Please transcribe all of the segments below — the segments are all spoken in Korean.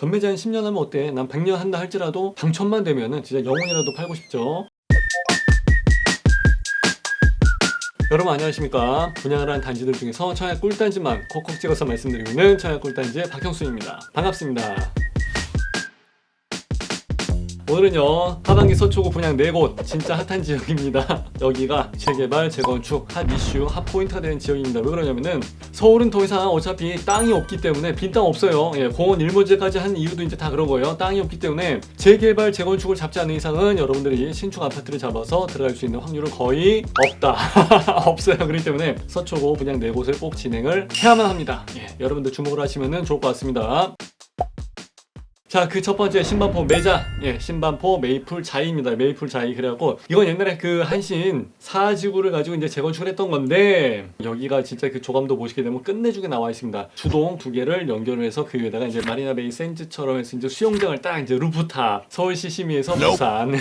전매제한 10년 하면 어때? 난 100년 한다 할지라도 당첨만 되면은 진짜 영혼이라도 팔고 싶죠. 여러분 안녕하십니까. 분양을 한 단지들 중에서 청약 꿀단지만 콕콕 찍어서 말씀드리고 있는 청약 꿀단지의 박형수입니다. 반갑습니다. 오늘은요, 하반기 서초구 분양 4곳 진짜 핫한 지역입니다. 여기가 재개발, 재건축, 핫 이슈, 핫 포인트가 되는 지역입니다. 왜 그러냐면은 서울은 더 이상 어차피 땅이 없기 때문에 빈 땅 없어요. 공원 일몰제까지 한 이유도 이제 다 그런 거예요. 땅이 없기 때문에 재개발, 재건축을 잡지 않는 이상은 여러분들이 신축 아파트를 잡아서 들어갈 수 있는 확률은 거의 없다. 없어요. 그렇기 때문에 서초구 분양 4곳을 꼭 진행을 해야만 합니다. 여러분들 주목을 하시면 좋을 것 같습니다. 자, 그 첫 번째 신반포 매자, 신반포 메이플 자이입니다. 메이플 자이. 그래갖고 이건 옛날에 그 한신 사지구를 가지고 이제 재건축을 했던 건데, 여기가 진짜 그 조감도 보시게 되면 끝내주게 나와 있습니다. 주동 2개를 연결을 해서 그 위에다가 이제 마리나 베이 샌즈처럼 해서 이제 수영장을 딱 이제 루프탑, 서울시 심의에서 부산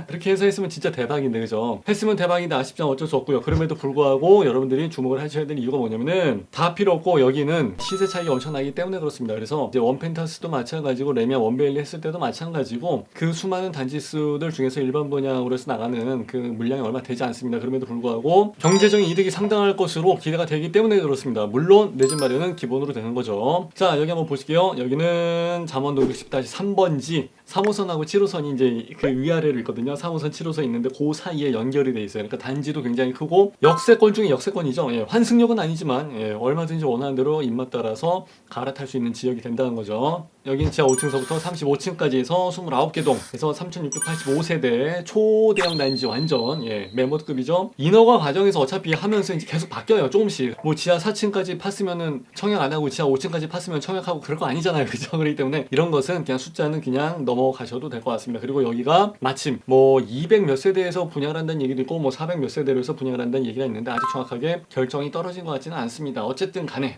그렇게 해서 했으면 진짜 대박인데, 그죠? 했으면 대박이다. 아쉽지만 어쩔 수 없고요. 그럼에도 불구하고 여러분들이 주목을 하셔야 될 이유가 뭐냐면은 다 필요 없고 여기는 시세 차이가 엄청나기 때문에 그렇습니다. 그래서 이제 원펜타스도 마찬가지고 레미안 원베일리 했을 때도 마찬가지고 그 수많은 단지수들 중에서 일반 분양으로서 나가는 그 물량이 얼마 되지 않습니다. 그럼에도 불구하고 경제적인 이득이 상당할 것으로 기대가 되기 때문에 그렇습니다. 물론 내 집 마련은 기본으로 되는 거죠. 자, 여기 한번 보실게요. 여기는 잠원동 60-3번지 3호선하고 7호선이 이제 그 위아래로 있거든요. 3호선, 7호선 있는데 그 사이에 연결이 돼 있어요. 그러니까 단지도 굉장히 크고 역세권 중에 역세권이죠. 환승역은 아니지만 얼마든지 원하는 대로 입맛 따라서 갈아탈 수 있는 지역이 된다는 거죠. 여긴 지하 5층서부터 35층까지 해서 29개 동, 그래서 3685세대 초대형 단지 완전 메모드급이죠. 인허가 과정에서 어차피 하면서 이제 계속 바뀌어요. 조금씩. 뭐 지하 4층까지 팠으면은 청약 안 하고 지하 5층까지 팠으면 청약하고 그럴 거 아니잖아요. 그죠? 그렇기 때문에 이런 것은 그냥 숫자는 그냥 넘어가셔도 될 것 같습니다. 그리고 여기가 마침 뭐 200 몇 세대에서 분양을 한다는 얘기도 있고 뭐 400 몇 세대로 해서 분양을 한다는 얘기가 있는데 아직 정확하게 결정이 떨어진 것 같지는 않습니다. 어쨌든 간에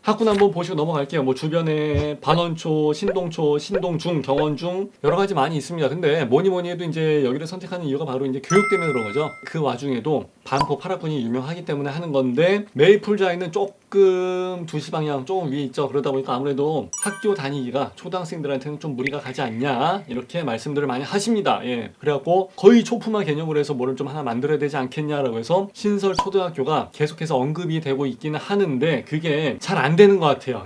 학군 한번 보시고 넘어갈게요. 뭐 주변에 반원초, 신동초, 신동중, 경원중 여러 가지 많이 있습니다. 근데 뭐니 해도 이제 여기를 선택하는 이유가 바로 이제 교육 때문에 그런 거죠. 그 와중에도 반포 파라군이 유명하기 때문에 하는 건데, 메이플자이는 조금 2시 방향 조금 위에 있죠. 그러다 보니까 아무래도 학교 다니기가 초등학생들한테는 좀 무리가 가지 않냐 이렇게 말씀들을 많이 하십니다. 그래갖고 거의 초품화 개념으로 해서 뭐를 좀 하나 만들어야 되지 않겠냐라고 해서 신설 초등학교가 계속해서 언급이 되고 있기는 하는데 그게 잘 안 되는 것 같아요.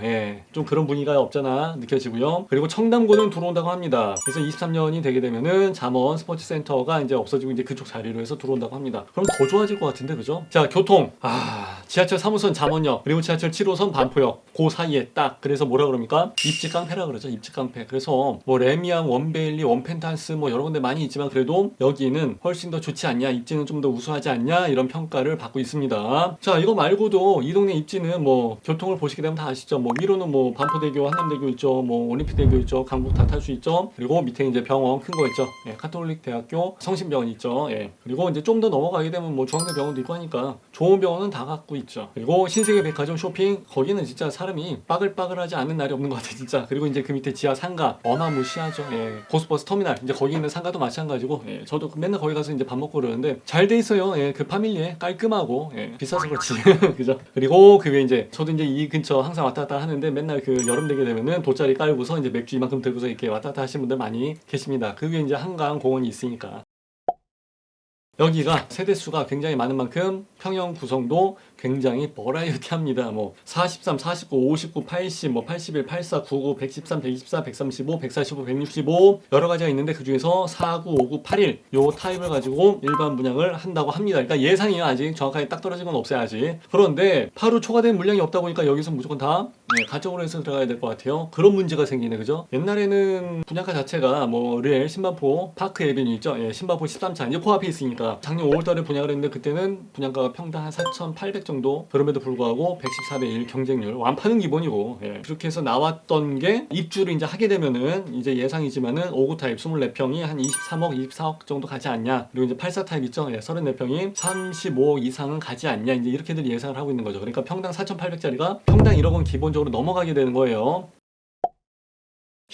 좀 그런 분위기가 없잖아 느껴지고요. 그리고 청담고는 들어온다고 합니다. 그래서 23년이 되게 되면은 잠원 스포츠센터가 이제 없어지고 이제 그쪽 자리로 해서 들어온다고 합니다. 그럼 더 좋아질 것 같은데, 그죠? 자, 교통. 지하철 3호선 잠원역, 그리고 지하철 7호선 반포역, 그 사이에 딱. 그래서 뭐라 그럽니까? 입지 깡패라 그러죠. 입지 깡패. 그래서 뭐 레미안, 원베일리, 원펜탄스 뭐 여러 군데 많이 있지만 그래도 여기는 훨씬 더 좋지 않냐, 입지는 좀 더 우수하지 않냐, 이런 평가를 받고 있습니다. 자, 이거 말고도 이 동네 입지는 뭐 교통을 보시게 되면 다 아시죠. 뭐 위로는 뭐 반포대교, 한남대교 있죠. 뭐 올림픽대교 있죠. 강북 다 탈 수 있죠. 그리고 밑에 이제 병원 큰 거 있죠. 카톨릭 대학교 성심병원 있죠. 그리고 이제 좀 더 넘어가게 되면 뭐 중앙대병원도 있고 하니까 좋은 병원은 다 갖고 있죠. 그리고 신세계 백화점 쇼핑, 거기는 진짜 사람이 빠글빠글하지 않는 날이 없는 것 같아 진짜. 그리고 이제 그 밑에 지하 상가 어마무시하죠. 고속버스 터미널, 이제 거기 있는 상가도 마찬가지고, 저도 맨날 거기 가서 이제 밥 먹고 그러는데 잘 돼 있어요. 그 파밀리에 깔끔하고, 비싸서 그렇지. 그죠? 그리고 그 위에 이제 저도 이제 이 근처 항상 왔다 갔다 하는데 맨날 그 여름 되게 되면은 돗자리 깔고서 이제 맥주 이만큼 들고서 이렇게 왔다 갔다 하시는 분들 많이 계십니다. 그 위에 이제 한강 공원이 있으니까. 여기가 세대수가 굉장히 많은 만큼 평형 구성도 굉장히 버라이어티합니다. 뭐 43, 49, 59, 80, 뭐 81, 84, 99, 113, 124, 135, 145, 165 여러 가지가 있는데 그 중에서 49, 59, 81 요 타입을 가지고 일반 분양을 한다고 합니다. 그러니까 예상이 아직 정확하게 딱 떨어진 건 없어요 아직. 그런데 바로 초과된 물량이 없다 보니까 여기서 무조건 다 가정으로 해서 들어가야 될 것 같아요. 그런 문제가 생기네, 그죠? 옛날에는 분양가 자체가 뭐 르엘 신반포 파크 에비뉴 있죠. 신반포 13차 이제 코앞에 있으니까 작년 5월달에 분양을 했는데 그때는 분양가가 평당 한 4,800 정도. 그럼에도 불구하고 114대 1 경쟁률, 완파는 기본이고, 그렇게 해서 나왔던 게 입주를 이제 하게 되면은 이제 예상이지만은 5구 타입 24평이 한 23억, 24억 정도 가지 않냐. 그리고 이제 84 타입 있죠. 34평이 35억 이상은 가지 않냐. 이제 이렇게들 예상을 하고 있는 거죠. 그러니까 평당 4,800짜리가 평당 1억은 기본적으로 넘어가게 되는 거예요.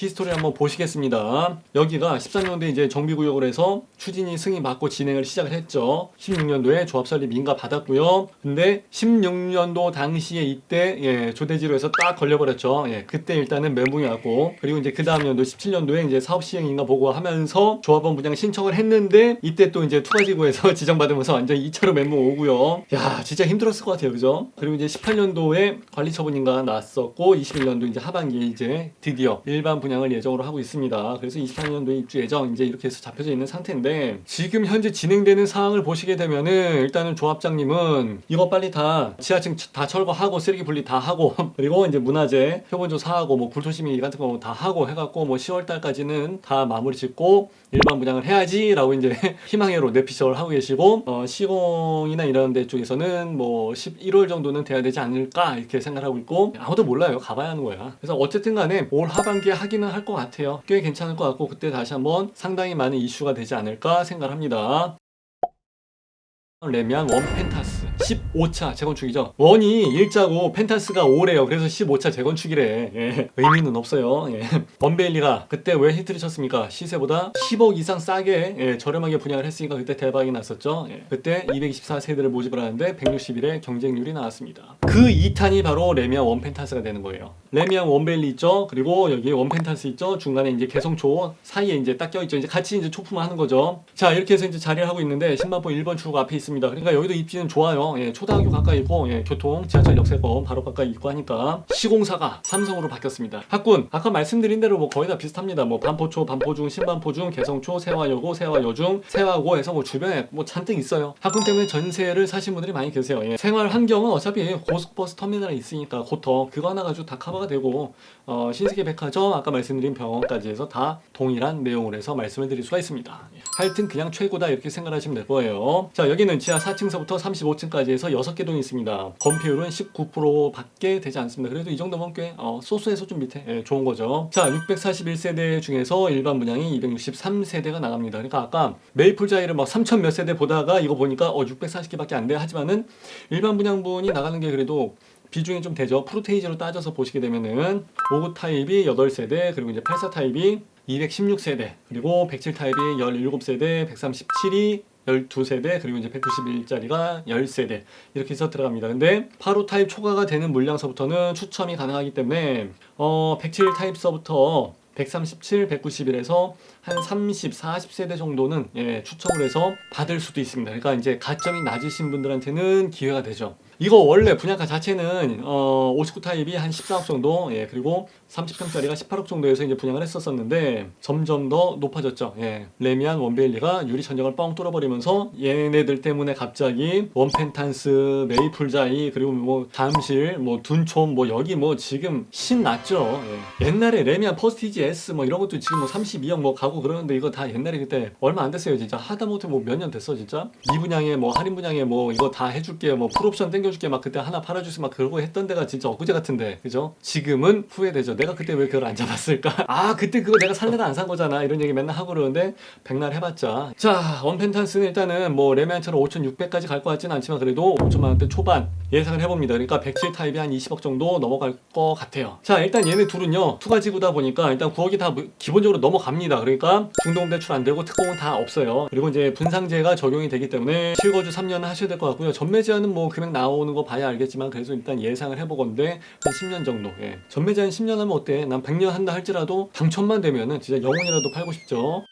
히스토리 한번 보시겠습니다. 여기가 13년도에 이제 정비구역을 해서 추진이 승인받고 진행을 시작을 했죠. 16년도에 조합 설립 인가 받았고요. 근데 16년도 당시에 이때 조대지로 해서 딱 걸려버렸죠. 그때 일단은 멘붕이 왔고, 그리고 이제 그 다음 연도 17년도에 이제 사업 시행 인가 보고하면서 조합원 분양 신청을 했는데 이때 또 이제 투가지구에서 지정받으면서 완전 2차로 멘붕 오고요. 야, 진짜 힘들었을 것 같아요, 그죠? 그리고 이제 18년도에 관리처분인가 났었고 21년도 이제 하반기에 이제 드디어 일반 분양을 예정으로 하고 있습니다. 그래서 24년도에 입주 예정 이제 이렇게 해서 잡혀져 있는 상태인데, 지금 현재 진행되는 상황을 보시게 되면은 일단은 조합장님은 이거 빨리 다 지하층 다 철거하고 쓰레기 분리 다 하고 그리고 이제 문화재 표본조사하고 뭐 굴토심의 같은 거 다 하고 해갖고 뭐 10월 달까지는 다 마무리 짓고 일반 분양을 해야지라고 이제 희망회로 내피셜 하고 계시고, 시공이나 이런 데 쪽에서는 뭐 11월 정도는 돼야 되지 않을까 이렇게 생각하고 있고, 아무도 몰라요. 가봐야 하는 거야. 그래서 어쨌든 간에 올 하반기에 하기는 할 것 같아요. 꽤 괜찮을 것 같고 그때 다시 한번 상당히 많은 이슈가 되지 않을까 생각합니다. 레미안 원 펜타스 15차 재건축이죠. 원이 일자고 펜타스가 5래요. 그래서 15차 재건축이래. 의미는 없어요. 원베일리가 그때 왜 히트를 쳤습니까? 시세보다 10억 이상 싸게 저렴하게 분양을 했으니까 그때 대박이 났었죠. 그때 224세대를 모집을 하는데 161의 경쟁률이 나왔습니다. 그 2탄이 바로 레미안 원 펜타스가 되는 거예요. 레미안 원베일리 있죠. 그리고 여기 원 펜타스 있죠. 중간에 이제 개성초 사이에 이제 딱 껴있죠. 이제 같이 이제 초품화 하는 거죠. 자, 이렇게 해서 이제 자리를 하고 있는데 10만포 1번 출구 앞에 있습니다. 그러니까 여기도 입지는 좋아요. 초등학교 가까이 있고, 교통, 지하철 역세권 바로 가까이 있고 하니까. 시공사가 삼성으로 바뀌었습니다. 학군, 아까 말씀드린 대로 뭐 거의 다 비슷합니다. 뭐 반포초, 반포중, 신반포중, 개성초, 세화여고, 세화여중, 세화고 해서 뭐 주변에 뭐 잔뜩 있어요. 학군 때문에 전세를 사신 분들이 많이 계세요. 생활 환경은 어차피 고속버스 터미널에 있으니까 고터 그거 하나 가지고 다 커버가 되고, 신세계 백화점, 아까 말씀드린 병원까지 해서 다 동일한 내용을 해서 말씀을 드릴 수가 있습니다. 하여튼 그냥 최고다 이렇게 생각하시면 될 거예요. 자, 여기는 지하 4층서부터 35층까지 해서 6개 동이 있습니다. 건폐율은 19%밖에 되지 않습니다. 그래도 이 정도면 꽤 소수에서 좀 밑에 좋은 거죠. 자, 641세대 중에서 일반 분양이 263세대가 나갑니다. 그러니까 아까 메이플자이를 막 3천 몇 세대 보다가 이거 보니까 640개밖에 안 돼. 하지만은 일반 분양분이 나가는 게 그래도 비중이 좀 되죠. 프로테이지로 따져서 보시게 되면은 59 타입이 8세대, 그리고 이제 84 타입이 216세대, 그리고 107 타입이 17세대, 137이 12세대, 그리고 이제 191짜리가 10세대 이렇게 해서 들어갑니다. 근데 85 타입 초과가 되는 물량서부터는 추첨이 가능하기 때문에 107 타입서부터 137, 191에서 한 30, 40세대 정도는 추첨을 해서 받을 수도 있습니다. 그러니까 이제 가점이 낮으신 분들한테는 기회가 되죠. 이거 원래 분양가 자체는 59 타입이 한 14억 정도, 그리고 30평짜리가 18억 정도에서 이제 분양을 했었었는데 점점 더 높아졌죠. 레미안 원베일리가 유리 천장을 뻥 뚫어버리면서 얘네들 때문에 갑자기 원펜탄스, 메이플자이, 그리고 뭐 잠실, 뭐 둔촌, 뭐 여기 뭐 지금 신났죠. 옛날에 레미안 퍼스티지 S 뭐 이런 것도 지금 뭐 32억 뭐 가고 그러는데 이거 다 옛날에 그때 얼마 안 됐어요. 진짜 하다못해 뭐 몇 년 됐어 진짜. 미분양에 뭐 할인 분양에 뭐 이거 다 해줄게, 뭐 풀옵션 땡겨줄게 막 그때 하나 팔아주세요 막 그러고 했던 데가 진짜 엊그제 같은데, 그죠? 지금은 후회되죠. 내가 그때 왜 그걸 안 잡았을까? 아, 그때 그거 내가 살래다 안 산 거잖아 이런 얘기 맨날 하고 그러는데 백날 해봤자. 자, 원펜탄스는 일단은 뭐 레미안처럼 5,600까지 갈 것 같지는 않지만 그래도 5천만 원대 초반 예상을 해봅니다. 그러니까 107 타입이 한 20억 정도 넘어갈 것 같아요. 자, 일단 얘네 둘은요 투가지구다 보니까 일단 9억이 다 기본적으로 넘어갑니다. 그러니까 중동 대출 안 되고 특공은 다 없어요. 그리고 이제 분상제가 적용이 되기 때문에 실거주 3년 하셔야 될 것 같고요. 전매 제한은 뭐 금액 나오는 거 봐야 알겠지만 그래서 일단 예상을 해보건데 한 10년 정도. 전매 제한 10년 하면 어때? 난 100년 한다 할지라도 당첨만 되면은 진짜 영혼이라도 팔고 싶죠.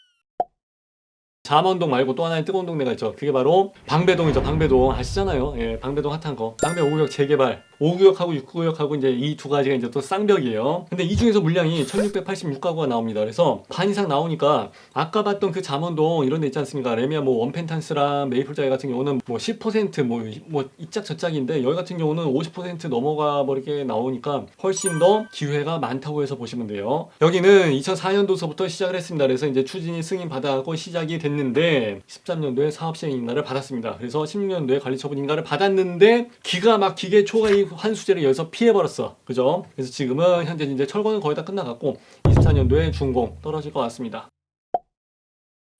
잠원동 말고 또 하나의 뜨거운 동네가 있죠. 그게 바로 방배동이죠. 방배동 아시잖아요. 방배동 핫한 거. 방배 5구역 재개발. 5구역하고 6구역하고 이제 이 두 가지가 이제 또 쌍벽이에요. 근데 이 중에서 물량이 1686가구가 나옵니다. 그래서 반 이상 나오니까 아까 봤던 그 잠원동 이런 데 있지 않습니까? 레미안 뭐 원펜탄스랑 메이플자이 같은 경우는 뭐 10% 뭐 이짝 저짝인데 여기 같은 경우는 50% 넘어가 버리게 나오니까 훨씬 더 기회가 많다고 해서 보시면 돼요. 여기는 2004년도서부터 시작을 했습니다. 그래서 이제 추진이 승인 받아갖고 시작이 됐는데 13년도에 사업 시행 인가를 받았습니다. 그래서 16년도에 관리 처분 인가를 받았는데 기가 막히게 초과이익 환수제를 여기서 피해버렸어. 그죠? 그래서 지금은 현재 이제 철거는 거의 다 끝나갔고 24년도에 준공 떨어질 것 같습니다.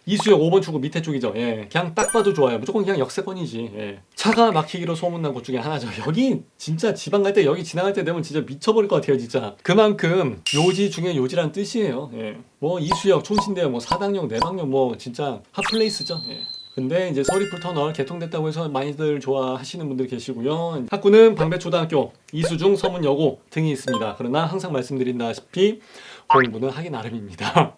이수역 5번 출구 밑에 쪽이죠. 예, 그냥 딱 봐도 좋아요. 무조건 그냥 역세권이지. 예. 차가 막히기로 소문난 곳 중에 하나죠. 여기 진짜 지방 갈 때 여기 지나갈 때 되면 진짜 미쳐버릴 것 같아요, 진짜. 그만큼 요지 중에 요지란 뜻이에요. 예. 뭐 이수역, 총신대역, 뭐 사당역, 내방역 뭐 진짜 핫플레이스죠. 예. 근데 이제 서리풀 터널 개통됐다고 해서 많이들 좋아하시는 분들 계시고요. 학구는 방배초등학교, 이수중, 서문여고 등이 있습니다. 그러나 항상 말씀드린다시피 공부는 하기 나름입니다.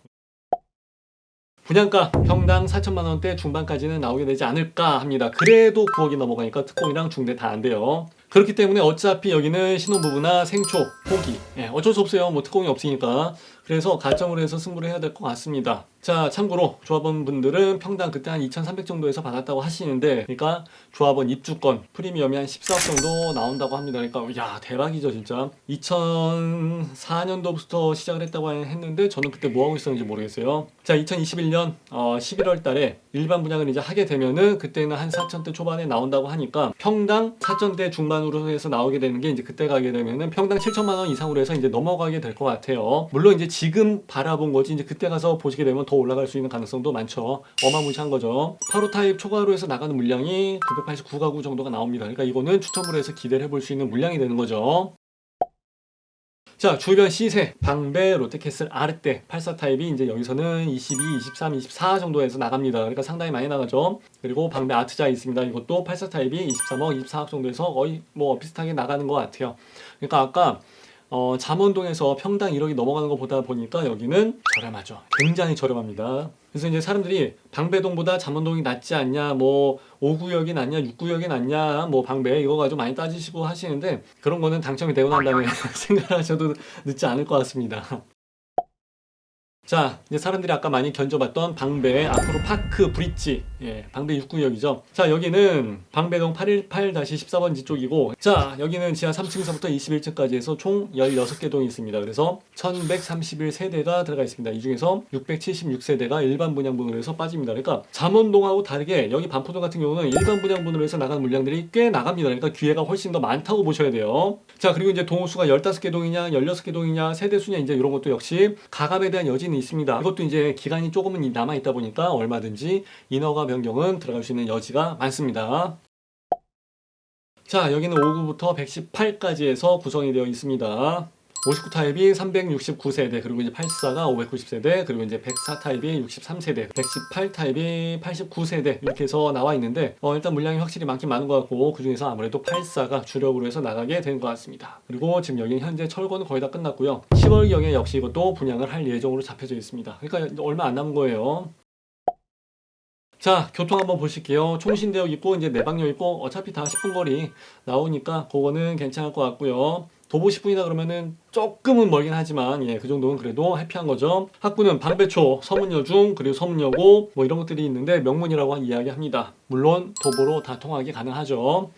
분양가 평당 4천만 원대 중반까지는 나오게 되지 않을까 합니다. 그래도 9억이 넘어가니까 특공이랑 중대 다 안 돼요. 그렇기 때문에 어차피 여기는 신혼부부나 생초, 포기. 예, 어쩔 수 없어요. 뭐 특공이 없으니까. 그래서 가점으로 해서 승부를 해야 될 것 같습니다. 자, 참고로 조합원 분들은 평당 그때 한 2,300 정도에서 받았다고 하시는데, 그러니까 조합원 입주권 프리미엄이 한 14억 정도 나온다고 합니다. 그러니까 야, 대박이죠, 진짜. 2004년도부터 시작을 했다고 했는데 저는 그때 뭐 하고 있었는지 모르겠어요. 자, 2021년 11월 달에 일반 분양을 이제 하게 되면은 그때는 한 4천대 초반에 나온다고 하니까 평당 4천대 중반으로 해서 나오게 되는 게 이제 그때 가게 되면은 평당 7천만 원 이상으로 해서 이제 넘어가게 될 것 같아요. 물론 이제 지금 바라본 거지 이제 그때 가서 보시게 되면 더 올라갈 수 있는 가능성도 많죠. 어마무시한 거죠. 8호 타입 초과로 해서 나가는 물량이 989가구 정도가 나옵니다. 그러니까 이거는 추첨을 해서 기대를 해볼 수 있는 물량이 되는 거죠. 자, 주변 시세, 방배, 롯데캐슬, 아르떼, 84 타입이 이제 여기서는 22, 23, 24 정도에서 나갑니다. 그러니까 상당히 많이 나가죠. 그리고 방배 아트자 있습니다. 이것도 84 타입이 23억, 24억 정도에서 거의 뭐 비슷하게 나가는 것 같아요. 그러니까 아까 잠원동에서 평당 1억이 넘어가는 거 보다 보니까 여기는 저렴하죠. 굉장히 저렴합니다. 그래서 이제 사람들이 방배동보다 잠원동이 낫지 않냐, 뭐 5구역이 낫냐, 6구역이 낫냐, 뭐 방배 이거 가지고 많이 따지시고 하시는데 그런 거는 당첨이 되고 난 다음에 생각하셔도 늦지 않을 것 같습니다. 자, 이제 사람들이 아까 많이 견져봤던 방배 앞으로 파크 브릿지, 예, 방배 6구역이죠. 자, 여기는 방배동 818-14번지 쪽이고, 자, 여기는 지하 3층에서부터 21층까지 해서 총 16개 동이 있습니다. 그래서 1131세대가 들어가 있습니다. 이 중에서 676세대가 일반 분양분으로 해서 빠집니다. 그러니까 잠원동하고 다르게 여기 반포동 같은 경우는 일반 분양분으로 해서 나가는 물량들이 꽤 나갑니다. 그러니까 기회가 훨씬 더 많다고 보셔야 돼요. 자, 그리고 이제 동호수가 15개 동이냐, 16개 동이냐, 세대수냐 이제 이런 것도 역시 가감에 대한 여지는 있습니다. 이것도 이제 기간이 조금은 남아 있다 보니까 얼마든지 인허가 변경은 들어갈 수 있는 여지가 많습니다. 자, 여기는 5구부터 118까지 해서 구성이 되어 있습니다. 59 타입이 369세대, 그리고 이제 84가 590세대, 그리고 이제 104 타입이 63세대, 118 타입이 89세대 이렇게 해서 나와 있는데 일단 물량이 확실히 많긴 많은 것 같고 그 중에서 아무래도 84가 주력으로 해서 나가게 된 것 같습니다. 그리고 지금 여기는 현재 철거는 거의 다 끝났고요. 10월경에 역시 이것도 분양을 할 예정으로 잡혀져 있습니다. 그러니까 얼마 안 남은 거예요. 자, 교통 한번 보실게요. 총신대역 있고 이제 내방역 있고 어차피 다 10분 거리 나오니까 그거는 괜찮을 것 같고요. 도보 10분이다 그러면은 조금은 멀긴 하지만 예, 그 정도는 그래도 해피한 거죠. 학구는 방배초, 서문여중, 그리고 서문여고 뭐 이런 것들이 있는데 명문이라고 이야기합니다. 물론 도보로 다 통하기 가능하죠.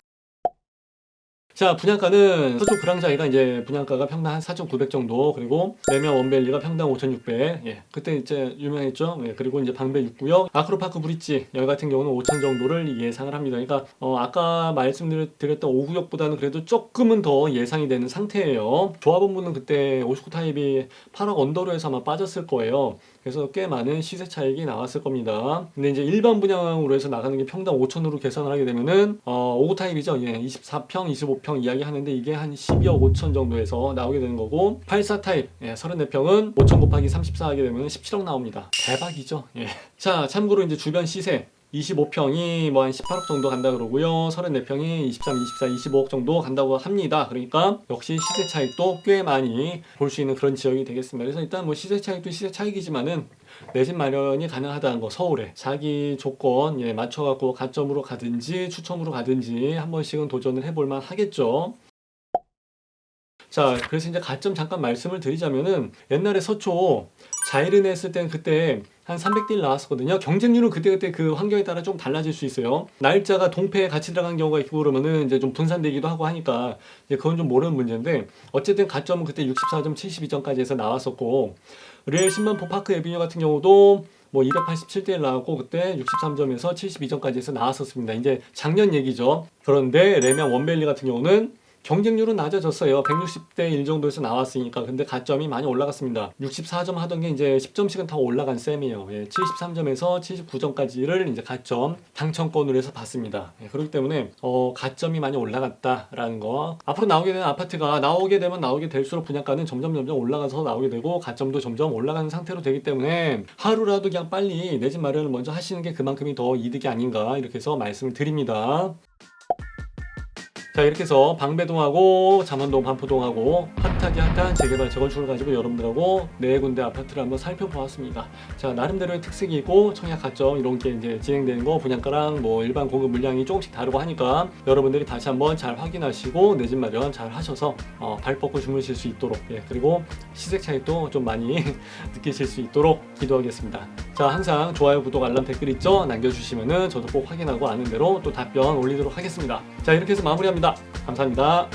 자, 분양가는 서쪽 그랑자이가 이제 분양가가 평당 한 4,900 정도, 그리고 내면 원밸리가 평당 5,600. 예, 그때 이제 유명했죠. 예, 그리고 이제 방배 6구역, 아크로파크 브릿지 여기 같은 경우는 5,000 정도를 예상을 합니다. 그러니까 아까 말씀드렸던 5구역보다는 그래도 조금은 더 예상이 되는 상태예요. 조합원분은 그때 59 타입이 8억 언더로 해서 아마 빠졌을 거예요. 그래서 꽤 많은 시세 차익이 나왔을 겁니다. 근데 이제 일반 분양으로 해서 나가는 게 평당 5천으로 계산을 하게 되면은 59 타입이죠. 예, 24평, 25평 이야기 하는데 이게 한 12억 5천 정도에서 나오게 되는 거고, 84 타입, 예, 34평은 5천 곱하기 34 하게 되면 17억 나옵니다. 대박이죠. 예. 자, 참고로 이제 주변 시세 25평이 뭐 한 18억 정도 간다 그러고요. 34평이 23, 24, 25억 정도 간다고 합니다. 그러니까 역시 시세 차익도 꽤 많이 볼 수 있는 그런 지역이 되겠습니다. 그래서 일단 뭐 시세 차익도 시세 차익이지만은 내 집 마련이 가능하다는 거, 서울에 자기 조건 예, 맞춰갖고 가점으로 가든지 추첨으로 가든지 한 번씩은 도전을 해볼 만 하겠죠. 자, 그래서 이제 가점 잠깐 말씀을 드리자면은 옛날에 서초 자이른 했을 때는 그때 한 300대1 나왔었거든요. 경쟁률은 그때그때 그 환경에 따라 좀 달라질 수 있어요. 날짜가 동패에 같이 들어간 경우가 있고 그러면은 이제 좀 분산되기도 하고 하니까 이제 그건 좀 모르는 문제인데, 어쨌든 가점은 그때 64점, 72점까지 해서 나왔었고, 리엘 10만포 파크 에비뉴 같은 경우도 뭐 287대1 나왔고 그때 63점에서 72점까지 해서 나왔었습니다. 이제 작년 얘기죠. 그런데 레면 원밸리 같은 경우는 경쟁률은 낮아졌어요. 160대 1 정도에서 나왔으니까. 근데 가점이 많이 올라갔습니다. 64점 하던 게 이제 10점씩은 더 올라간 셈이에요. 73점에서 79점까지를 이제 가점 당첨권으로 해서 받습니다. 그렇기 때문에 가점이 많이 올라갔다라는 거. 앞으로 나오게 되는 아파트가 나오게 되면 나오게 될수록 분양가는 점점 올라가서 나오게 되고 가점도 점점 올라가는 상태로 되기 때문에 하루라도 그냥 빨리 내 집 마련을 먼저 하시는 게 그만큼이 더 이득이 아닌가 이렇게 해서 말씀을 드립니다. 자, 이렇게 해서 방배동하고 잠원동, 반포동하고 핫하게 핫한 재개발 재건축을 가지고 여러분들하고 네 군데 아파트를 한번 살펴보았습니다. 자, 나름대로의 특색이 있고 청약 가점 이런 게 이제 진행되는 거 분양가랑 뭐 일반 공급 물량이 조금씩 다르고 하니까 여러분들이 다시 한번 잘 확인하시고 내 집 마련 잘 하셔서 발 뻗고 주무실 수 있도록 그리고 시세 차익도 좀 많이 느끼실 수 있도록 기도하겠습니다. 자, 항상 좋아요, 구독, 알람, 댓글 있죠? 남겨주시면은 저도 꼭 확인하고 아는 대로 또 답변 올리도록 하겠습니다. 자, 이렇게 해서 마무리합니다. 감사합니다.